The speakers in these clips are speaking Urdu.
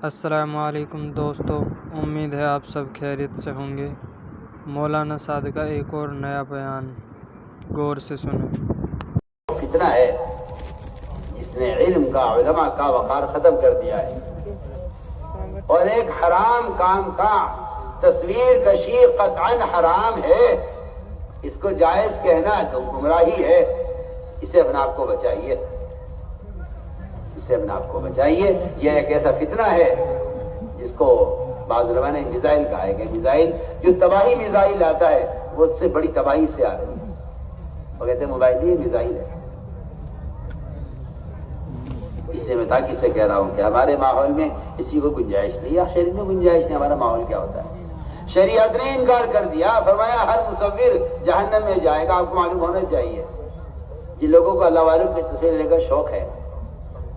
السلام علیکم دوستو، امید ہے آپ سب خیریت سے ہوں گے۔ مولانا سعد کا ایک اور نیا بیان غور سے سنیں۔ فتنہ ہے جس نے علم کا، علماء کا وقار ختم کر دیا ہے، اور ایک حرام کام کا تصویر کشی قطعاً حرام ہے، اس کو جائز کہنا تو گمراہی ہے۔ اسے اپنے آپ کو بچائیے، اسے اپنے آپ کو بچائیے۔ یہ ایک ایسا فتنہ ہے جس کو بعض علماء نے میزائل کہا ہے، کہ میزائل جو تباہی میزائل آتا ہے وہ اس سے بڑی تباہی سے آ رہی ہے، وہ کہتے ہیں موبائل ہی میزائل ہے۔ اس لیے میں تاکید سے کہہ رہا ہوں کہ ہمارے ماحول میں اسی کو گنجائش نہیں، یا شریعت میں گنجائش نہیں۔ ہمارا ماحول کیا ہوتا ہے؟ شریعت نے انکار کر دیا، فرمایا ہر مصور جہنم میں جائے گا۔ آپ کو معلوم ہونا چاہیے، جن لوگوں کو اللہ والوں کی تصویر لینے کا شوق ہے،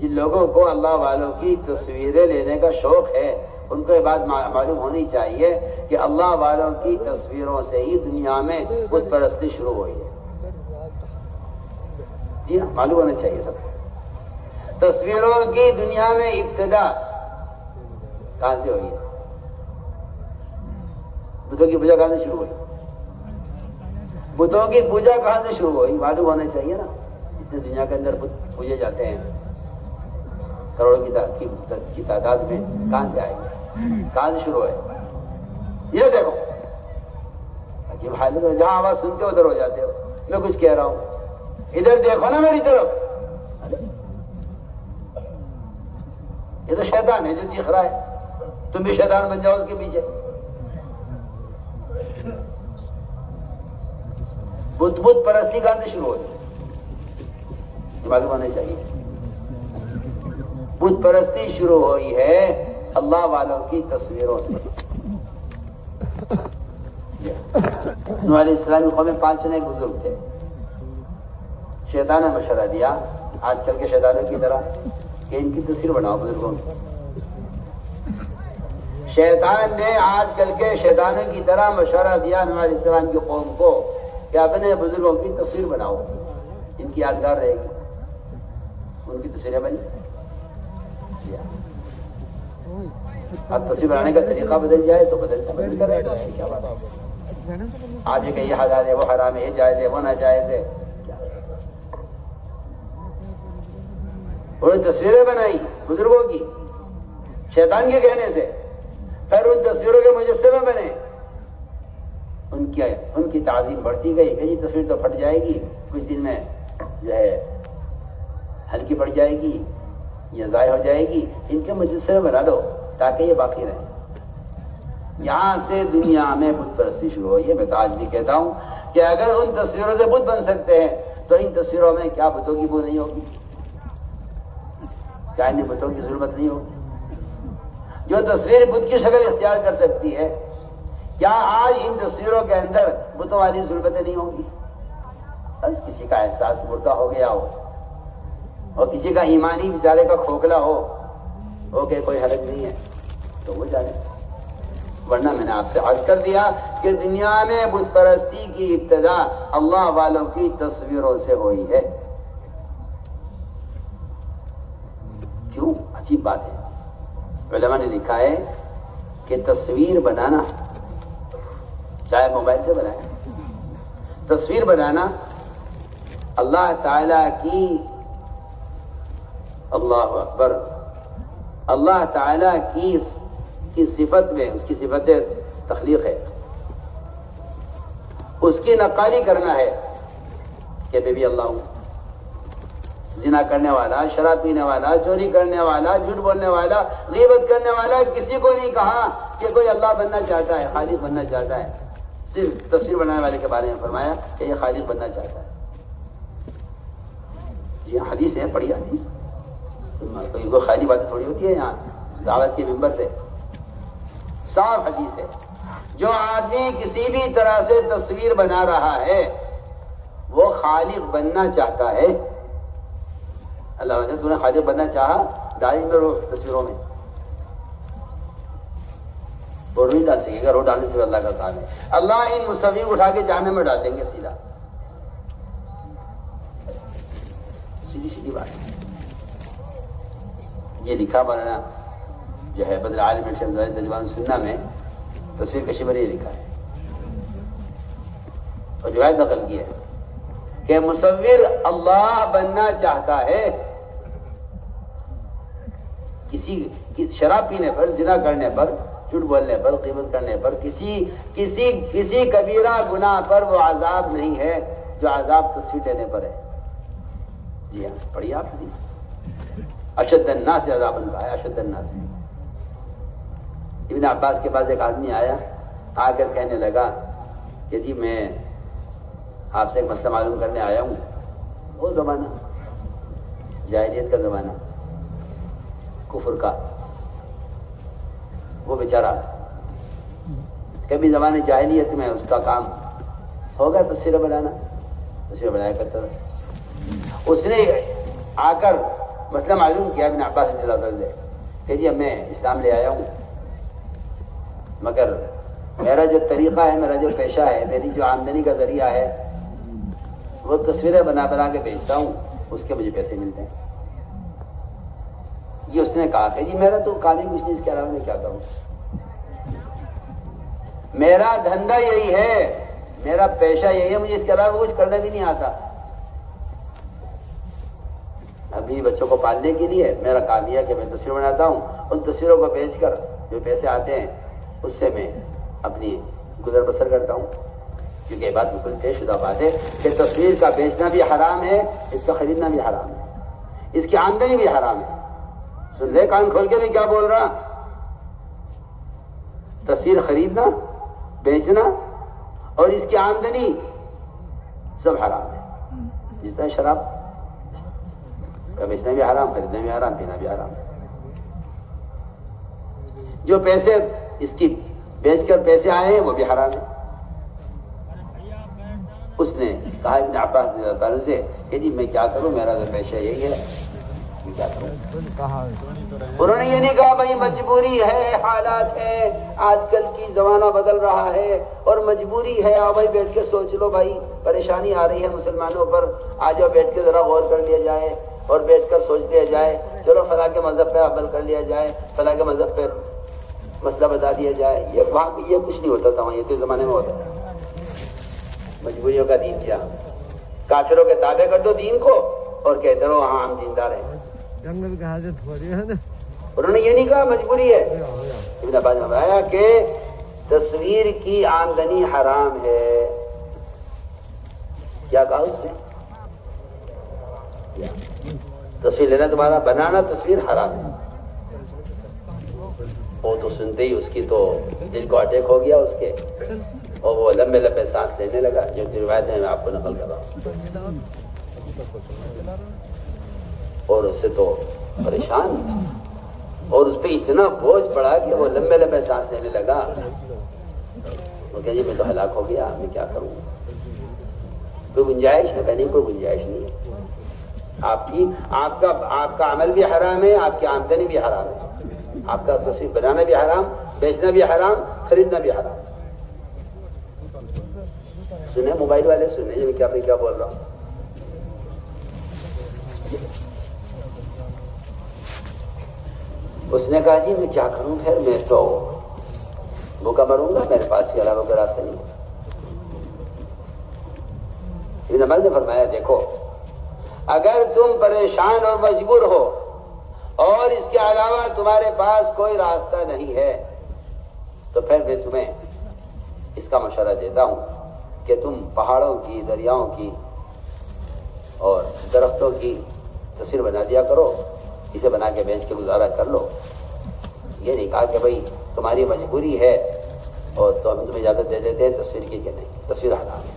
جن لوگوں کو اللہ والوں کی تصویریں لینے کا شوق ہے، ان کو یہ بات معلوم ہونی چاہیے کہ اللہ والوں کی تصویروں سے ہی دنیا میں بت پرستی شروع ہوئی ہے۔ جی ہاں، معلوم ہونا چاہیے سب کو۔ تصویروں کی دنیا میں ابتدا کہاں سے ہوئی ہے؟ بتوں کی پوجا کہاں سے شروع ہوئی؟ بتوں کی پوجا کہاں سے شروع ہوئی؟ معلوم ہونا چاہیے نا۔ اتنے دنیا کے اندر بت پوجے جاتے ہیں، کروڑوں کی تعداد میں، کہاں سے آئے گے؟ کہاں سے شروع ہے؟ یہ دیکھو عجیب حال ہے، جہاں آواز سنتے ہو ادھر ہو جاتے ہو۔ میں کچھ کہہ رہا ہوں، ادھر دیکھو نا میری طرف۔ یہ تو شیطان ہے جو چیخ رہا ہے، تم بھی شیطان بن جاؤ اس کے پیچھے۔ بت پرستی کہاں سے شروع ہوئی؟ معلوم ہونا چاہیے۔ بت پرستی شروع ہوئی ہے اللہ والوں کی تصویروں سے۔ نوح علیہ السلام کی قوم میں 5 جنے بزرگ تھے۔ شیطان نے مشورہ دیا آج کل کے شیطانوں کی طرح کہ ان کی تصویر بناؤ بزرگوں کی۔ شیطان نے آج کل کے شیطانوں کی طرح مشورہ دیا نوح علیہ السلام کی قوم کو کہ اپنے بزرگوں کی تصویر بناؤ، ان کی یادگار رہے گی۔ ان کی تصویریں بنی۔ اب تصویر بنانے کا طریقہ بدل جائے تو بدل کر رہے ہیں، کیا بات ہے؟ آج کہ یہ حلال ہے، وہ حرام ہے، یہ جائز ہے، وہ ناجائز ہے۔ انہوں نے تصویریں بنائی بزرگوں کی شیطان کے کہنے سے، پھر ان تصویروں کے مجسمے بنے۔ ان کی تعظیم بڑھتی گئی کہ یہ تصویر تو پھٹ جائے گی، کچھ دن میں جو ہے ہلکی پڑ جائے گی یا ضائع ہو جائے گی، ان کے مجسمے بنا دو تاکہ یہ باقی رہے۔ یہاں سے دنیا میں بت پرستی شروع ہوئی ہے۔ میں تو آج بھی کہتا ہوں کہ اگر ان تصویروں سے بت بن سکتے ہیں تو ان تصویروں میں کیا بتوں کی بو نہیں ہوگی؟ کیا ان بتوں کی ضرورت نہیں ہوگی؟ جو تصویر بت کی شکل اختیار کر سکتی ہے، کیا آج ان تصویروں کے اندر بتوں والی ضرورتیں نہیں ہوں گی؟ بس کسی کا احساس مردہ ہو گیا ہو اور کسی کا ایمانی بیچارے کا کھوکھلا ہو کہ کوئی حرج نہیں ہے تو وہ جانے۔ ورنہ میں نے آپ سے عرض کر دیا کہ دنیا میں بت پرستی کی ابتدا اللہ والوں کی تصویروں سے ہوئی ہے۔ کیوں؟ عجیب بات ہے۔ علماء نے لکھا ہے کہ تصویر بنانا، چاہے موبائل سے بنائیں، تصویر بنانا اللہ تعالی کی، اللہ اکبر، اللہ تعالی کی صفت میں، اس کی صفت تخلیق ہے، اس کی نقالی کرنا ہے کہ میں بھی اللہ ہوں۔ زنا کرنے والا، شراب پینے والا، چوری کرنے والا، جھوٹ بولنے والا، غیبت کرنے والا، کسی کو نہیں کہا کہ کوئی اللہ بننا چاہتا ہے، خالق بننا چاہتا ہے۔ صرف تصویر بنانے والے کے بارے میں فرمایا کہ یہ خالق بننا چاہتا ہے۔ یہ حدیث ہے، پڑھی حدیث، کوئی خالی باتیں تھوڑی ہوتی ہے یہاں دعوت کے ممبر سے، صاف حدیث ہے۔ جو آدمی کسی بھی طرح سے تصویر بنا رہا ہے وہ خالق بننا چاہتا ہے۔ اللہ نے تو نے خالق بننا چاہا، ڈالی میں روح تصویروں میں، وہ نہیں ڈال سکے گا، روح ڈالنے سے اللہ کا کام ہے۔ اللہ ان مصور اٹھا کے جہنم میں ڈال دیں گے سیدھا، سیدھی بات ہے۔ یہ لکھا مولانا جو ہے بدر عالم تجوان سننا میں تصویر کشی پر یہ لکھا ہے اور جو ہے نقل کی ہے کہ مصور اللہ بننا چاہتا ہے کسی شراب پینے پر، زنا کرنے پر، جھوٹ بولنے پر، غیبت کرنے پر، کسی کبیرہ گناہ پر وہ عذاب نہیں ہے جو عذاب تصویر لینے پر ہے۔ جی ہاں، پڑھیے آپ حدیث، اشد الناس عذاباً کا ہے، اشد الناس۔ ابن عباس کے پاس ایک آدمی آیا، آ کر کہنے لگا کہ جی میں آپ سے ایک مسئلہ معلوم کرنے آیا ہوں۔ وہ زمانہ جاہلیت کا زمانہ، کفر کا، وہ بیچارہ کبھی زمانے جاہلیت میں اس کا کام ہوگا تصویر بنانا، تصویر بنایا کرتا تھا۔ اس نے آ کر مسئلہ معلوم کیا ابن عباس رضی اللہ عنہ سے کہ جی اب میں اسلام لے آیا ہوں، مگر میرا جو طریقہ ہے، میرا جو پیشہ ہے، میری جو آمدنی کا ذریعہ ہے، وہ تصویریں بنا کے بیچتا ہوں، اس کے مجھے پیسے ملتے ہیں۔ یہ اس نے کہا کہ جی میرا تو کام ہی کچھ نہیں، اس کے علاوہ میں کیا کروں، میرا دھندا یہی ہے، میرا پیشہ یہی ہے، مجھے اس کے علاوہ کچھ کرنا بھی نہیں آتا۔ ابھی بچوں کو پالنے کے لیے میرا کام یہ ہے کہ میں تصویر بناتا ہوں، ان تصویروں کو بیچ کر جو پیسے آتے ہیں اس سے میں اپنی گزر بسر کرتا ہوں۔ کیونکہ یہ بات بالکل طے شدہ بات ہے کہ تصویر کا بیچنا بھی حرام ہے، اس کا خریدنا بھی حرام ہے، اس کی آمدنی بھی حرام ہے۔ سن لے کان کھول کے بھی کیا بول رہا، تصویر خریدنا، بیچنا اور اس کی آمدنی سب حرام ہے۔ جتنا شراب کا بیچنا بھی حرام، خریدنا بھی حرام، پینا بھی حرام۔ جو پیسے اس کی بیچ کر پیسے آئے ہیں وہ بھی حرام ہے۔ اس نے کہا ابن عباس رضی اللہ عنہ سے کہ جی میں کیا کروں، میرا تو پیشہ یہی ہے، میں کیا کروں۔ انہوں نے یہ نہیں کہا بھائی مجبوری ہے، حالات ہے، آج کل کی زمانہ بدل رہا ہے اور مجبوری ہے، آؤ بھائی بیٹھ کے سوچ لو، بھائی پریشانی آ رہی ہے مسلمانوں پر، آ جاؤ بیٹھ کے ذرا غور کر لیا جائے اور بیٹھ کر سوچ لیا جائے، چلو فلاں کے مذہب پہ عمل کر لیا جائے، فلاں کے مذہب پہ مسئلہ بتا دیا جائے۔ یہ وہاں یہ کچھ نہیں ہوتا تھا، وہاں یہ تو زمانے میں ہوتا ہے۔ مجبوریوں کا دین کیا، کافروں کے تابع کر دو دین کو اور کہتے رہو ہاں ہم دیندار ہیں۔ انہوں نے یہ نہیں کہا مجبوری ہے۔ ابن عباس نے بتایا کہ تصویر کی آمدنی حرام ہے۔ کیا کہا اس نے؟ تصویر لینا تمہارا، بنانا تصویر حرام ہے۔ وہ تو سنتے ہی اس کی تو دل کو اٹیک ہو گیا اس کے، اور وہ لمبے لمبے سانس لینے لگا، جو روایت ہے میں آپ کو نقل کر رہا ہوں۔ اور اس سے تو پریشان، اور اس پہ اتنا بوجھ پڑا کہ وہ لمبے لمبے سانس لینے لگا۔ وہ کہ جی میں تو ہلاک ہو گیا، میں کیا کروں، کوئی گنجائش ہے؟ کہ نہیں، کوئی گنجائش نہیں ہے۔ آپ کا عمل بھی حرام ہے، آپ کی آمدنی بھی حرام ہے، آپ کا تصویر بنانا بھی حرام، بیچنا بھی حرام، خریدنا بھی حرام۔ سنیں موبائل والے، سنیں میں کیا بول رہا ہوں۔ اس نے کہا جی میں کیا کروں، پھر میں تو بھوکا مروں گا، میرے پاس کے علاوہ کوئی راستہ نہیں۔ ابن عباس نے فرمایا دیکھو، اگر تم پریشان اور مجبور ہو اور اس کے علاوہ تمہارے پاس کوئی راستہ نہیں ہے تو پھر میں تمہیں اس کا مشورہ دیتا ہوں کہ تم پہاڑوں کی، دریاؤں کی اور درختوں کی تصویر بنا دیا کرو، اسے بنا کے بیچ کے گزارا کر لو۔ یہ نہیں کہا کہ بھائی تمہاری مجبوری ہے اور تو ہم تمہیں اجازت دے دیتے ہیں تصویر کی، کہ نہیں، تصویر حرام ہے۔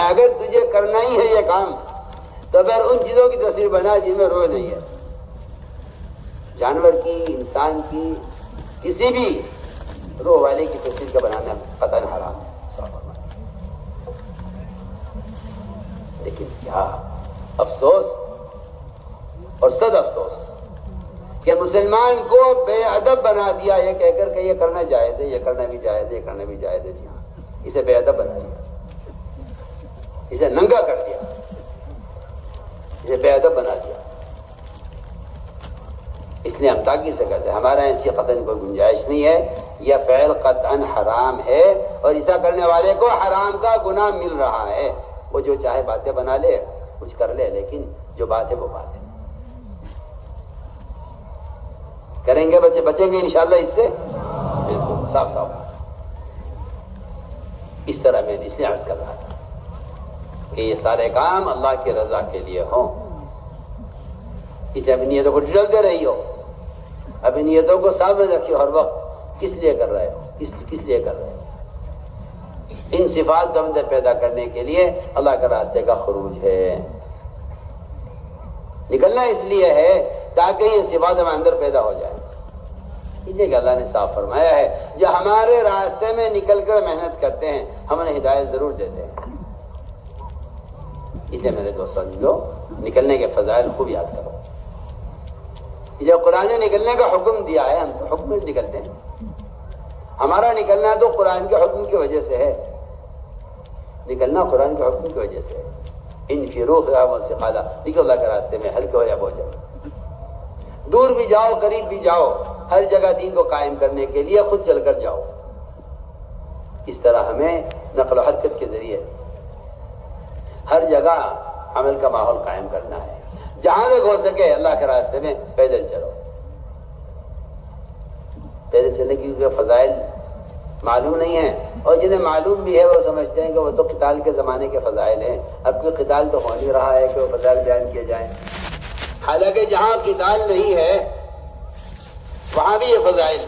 اگر تجھے کرنا ہی ہے یہ کام تو پھر ان چیزوں کی تصویر بنا جن میں روح نہیں ہے، جانور کی، انسان کی، کسی بھی روح والے کی تصویر کا بنانا قطعاً حرام ہے۔ لیکن کیا افسوس اور صد افسوس کہ مسلمان کو بے ادب بنا دیا، یہ کہہ کر کہ یہ کرنا جائز ہے، یہ کرنا بھی جائز ہے، یہ کرنا بھی جائز ہے۔ جی ہاں، اسے بے ادب بنا دیا، اسے ننگا کر دیا، اسے بے ادب بنا دیا۔ اس لیے ہم تاکید سے کرتے ہیں، ہمارا ایسی قطعاً کوئی گنجائش نہیں ہے، یہ فعل قطعاً حرام ہے اور ایسا کرنے والے کو حرام کا گناہ مل رہا ہے۔ وہ جو چاہے باتیں بنا لے، کچھ کر لے، لیکن جو بات ہے وہ بات ہے۔ کریں گے بچے، بچیں گے انشاءاللہ اس سے، بالکل صاف صاف۔ اس طرح میں اس لیے عرض کر رہا تھا کہ یہ سارے کام اللہ کی رضا کے لیے ہوں، اس لیے اپنی نیتوں کو ڈھلتے رہی ہو، اپنی نیتوں کو سامنے رکھیے ہر وقت، کس لیے کر رہے ہو، کس لیے کر رہے ہو۔ ان صفات کو اندر پیدا کرنے کے لیے اللہ کے راستے کا خروج ہے، نکلنا اس لیے ہے تاکہ یہ صفات ہمارے اندر پیدا ہو جائے۔ اس لیے کہ اللہ نے صاف فرمایا ہے جو ہمارے راستے میں نکل کر محنت کرتے ہیں ہم انہیں ہدایت ضرور دیتے ہیں۔ اس لیے میرے دوستوں جو نکلنے کے فضائل خوب یاد کرو۔ جو قرآن نے نکلنے کا حکم دیا ہے، ہم تو حکم میں نکلتے ہیں، ہمارا نکلنا تو قرآن کے حکم کی وجہ سے ہے، نکلنا قرآن کے حکم کی وجہ سے ہے۔ انفروا خفافا وثقالا، نکل اللہ کے راستے میں، ہلکے ہو یا بوجھ، دور بھی جاؤ قریب بھی جاؤ، ہر جگہ دین کو قائم کرنے کے لیے خود چل کر جاؤ۔ اس طرح ہمیں نقل و حرکت کے ذریعے ہر جگہ عمل کا ماحول قائم کرنا ہے، جہاں تک ہو سکے اللہ کے راستے میں پیدل چلو۔ پیدل چلنے کی فضائل معلوم نہیں ہیں، اور جنہیں معلوم بھی ہے وہ سمجھتے ہیں کہ وہ تو قتال کے زمانے کے فضائل ہیں، اب کوئی قتال تو ہو نہیں رہا ہے کہ وہ فضائل بیان کیے جائیں، حالانکہ جہاں قتال نہیں ہے وہاں بھی یہ فضائل